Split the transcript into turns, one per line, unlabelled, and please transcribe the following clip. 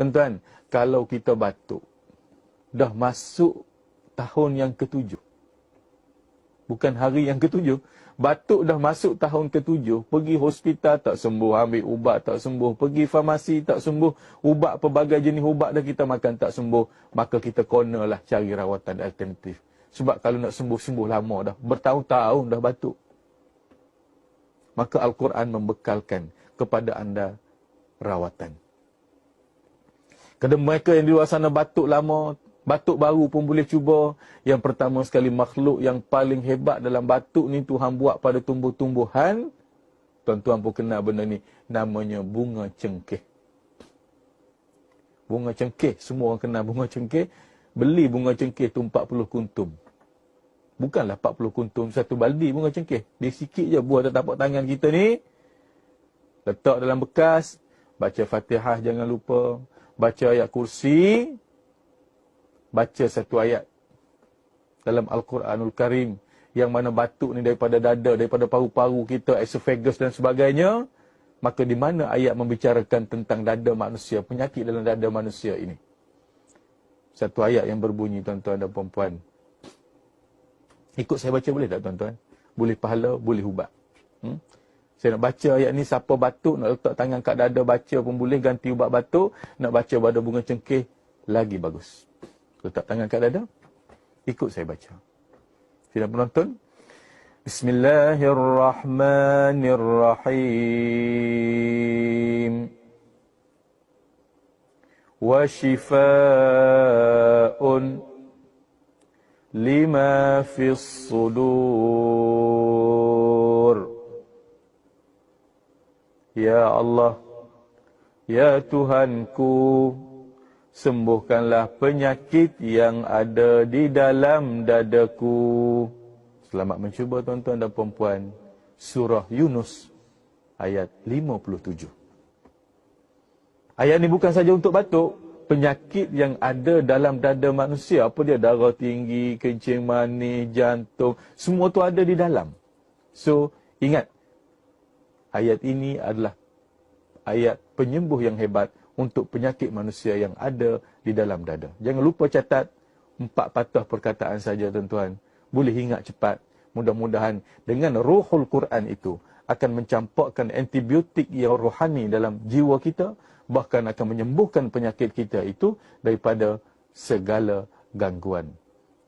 Tuan-tuan, kalau kita batuk, dah masuk tahun yang ke-7. Bukan hari yang ke-7. Batuk dah masuk tahun ke-7. Pergi hospital tak sembuh. Ambil ubat tak sembuh. Pergi farmasi tak sembuh. Ubat pelbagai jenis ubat dah kita makan tak sembuh. Maka kita konalah cari rawatan alternatif. Sebab kalau nak sembuh-sembuh lama dah. Bertahun-tahun dah batuk. Maka Al-Quran membekalkan kepada anda rawatan. Kepada mereka yang di luar sana batuk lama, batuk baru pun boleh cuba. Yang pertama sekali, makhluk yang paling hebat dalam batuk ni Tuhan buat pada tumbuh-tumbuhan. Tuan-tuan pun kenal benda ni. Namanya bunga cengkeh. Bunga cengkeh. Semua orang kenal bunga cengkeh. Beli bunga cengkeh tu 40 kuntum. Bukanlah 40 kuntum satu baldi bunga cengkeh. Dia sikit je buah atas tapak tangan kita ni. Letak dalam bekas. Baca Fatihah jangan lupa. Baca ayat kursi. Baca satu ayat dalam Al-Quranul Karim. Yang mana batuk ni daripada dada, daripada paru-paru kita, esophagus dan sebagainya. Maka di mana ayat membicarakan tentang dada manusia, penyakit dalam dada manusia ini. Satu ayat yang berbunyi, tuan-tuan dan puan-puan. Ikut saya baca boleh tak, tuan-tuan? Boleh pahala, boleh ubat. Saya nak baca ayat ni, siapa batuk, nak letak tangan kat dada, baca pun boleh, ganti ubat batuk. Nak baca pada bunga cengkeh, lagi bagus. Letak tangan kat dada, ikut saya baca. Sila penonton. Bismillahirrahmanirrahim. Wa shifaa'un lima fis sudur. Ya Allah, ya Tuhanku, sembuhkanlah penyakit yang ada di dalam dadaku. Selamat mencuba, tuan-tuan dan puan-puan. Surah Yunus ayat 57. Ayat ni bukan saja untuk batuk. Penyakit yang ada dalam dada manusia. Apa dia? Darah tinggi, kencing manis, jantung. Semua tu ada di dalam. So, ingat. Ayat ini adalah ayat penyembuh yang hebat untuk penyakit manusia yang ada di dalam dada. Jangan lupa catat 4 patah perkataan saja, tuan-tuan. Boleh ingat cepat. Mudah-mudahan dengan ruhul Quran itu akan mencampakkan antibiotik yang rohani dalam jiwa kita. Bahkan akan menyembuhkan penyakit kita itu daripada segala gangguan.